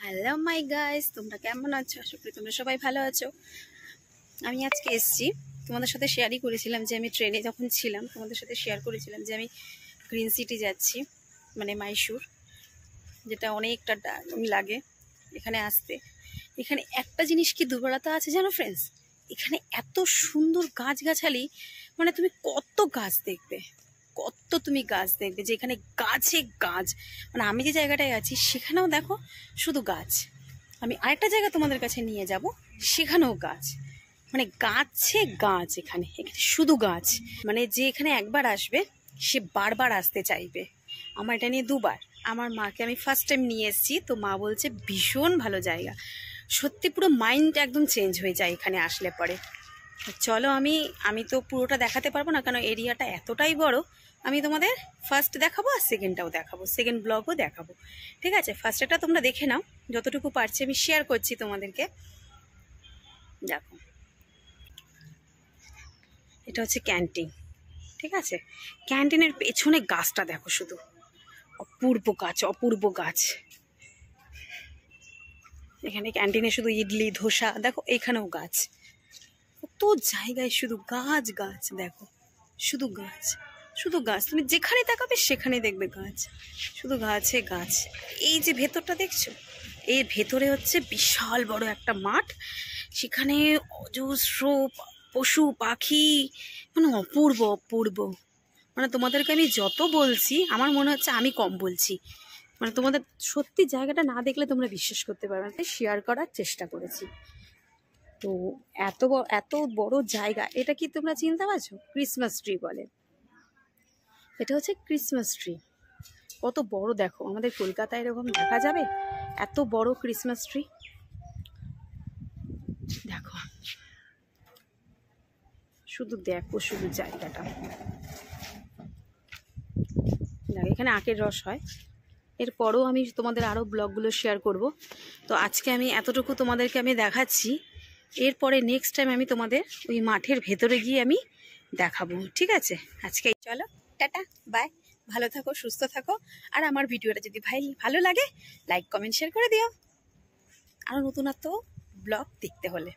Hello my guys, তোমরা কেমন আছো? আশা করি তোমরা সবাই ভালো আছো। আমি আজকে এসেছি, তোমাদের সাথে শেয়ারই করেছিলাম যে আমি ট্রেনে যখন ছিলাম তোমাদের সাথে শেয়ার করেছিলাম যে আমি গ্রিন সিটি যাচ্ছি, মানে মাইসুর, যেটা অনেকটা লাগে এখানে আসতে। এখানে একটা জিনিস কি দুর্বলতা আছে জানো ফ্রেন্ডস, এখানে এত সুন্দর গাছগাছালি, মানে তুমি কত গাছ দেখবে, কত তুমি গাছ দেখবে, যে এখানে গাছে গাছ। মানে আমি যে জায়গাটায় আছি সেখানেও দেখো শুধু গাছ। আমি আরেকটা জায়গা তোমাদের কাছে নিয়ে যাব, সেখানেও গাছ, মানে গাছে গাছ। এখানে এখানে শুধু গাছ, মানে যে এখানে একবার আসবে সে বারবার আসতে চাইবে। আমার এটা নিয়ে দুবার, আমার মাকে আমি ফার্স্ট টাইম নিয়ে এসেছি, তো মা বলছে ভীষণ ভালো জায়গা, সত্যি পুরো মাইন্ড একদম চেঞ্জ হয়ে যায় এখানে আসলে পরে। চলো আমি তো পুরোটা দেখাতে পারবো না, কারণ এরিয়াটা এতটাই বড়। আমি তোমাদের ফার্স্ট দেখাবো আর সেকেন্ডটাও দেখাবো, সেকেন্ড ব্লগও দেখাবো, ঠিক আছে? ফার্স্টটা তোমরা দেখে নাও, যতটুকু পারছি আমি শেয়ার করছি তোমাদেরকে। দেখো, এটা হচ্ছে ক্যান্টিন, ঠিক আছে? ক্যান্টিনের পেছনে গাছটা দেখো, শুধু অপূর্ব গাছ, অপূর্ব গাছ। এখানে ক্যান্টিনে শুধু ইডলি ধোসা, দেখো এখানেও গাছ, কত জায়গায় শুধু গাছ গাছ। দেখো শুধু গাছ, শুধু গাছ, তুমি যেখানে তাকাবে সেখানে দেখবে গাছ, শুধু গাছে গাছ। এই যে ভেতরটা দেখছো, এর ভেতরে হচ্ছে বিশাল বড় একটা মাঠ, সেখানে অজস্র পশু পাখি, মানে অপূর্ব অপূর্ব। মানে তোমাদেরকে আমি যত বলছি আমার মনে হচ্ছে আমি কম বলছি, মানে তোমাদের সত্যি জায়গাটা না দেখলে তোমরা বিশ্বাস করতে পারবে না, তাই শেয়ার করার চেষ্টা করেছি। তো এত বড় জায়গা, এটা কি তোমরা চিনতে পারছো? ক্রিসমাস ট্রি বলে, এটা হচ্ছে ক্রিসমাস ট্রি। কত বড় দেখো, আমাদের কলকাতায় এরকম দেখা যাবে এত বড় ক্রিসমাস ট্রি? দেখো শুধু, দেখো শুধু জায়গাটা। দেখো এখানে আখের রস হয়, এরপরও আমি তোমাদের আরও ব্লগগুলো শেয়ার করব। তো আজকে আমি এতটুকু তোমাদেরকে আমি দেখাচ্ছি, এরপরে নেক্সট টাইম আমি তোমাদের ওই মাঠের ভেতরে গিয়ে আমি দেখাবো, ঠিক আছে? আজকে চলো, টাটা, বাই, ভালো থাকো, সুস্থ থাকো। আর আমার ভিডিওটা যদি ভালো লাগে, লাইক কমেন্ট শেয়ার করে দিও, আরও নতুনত্ব ব্লগ দেখতে হলে।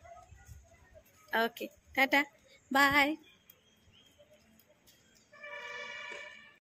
ওকে, টাটা, বাই।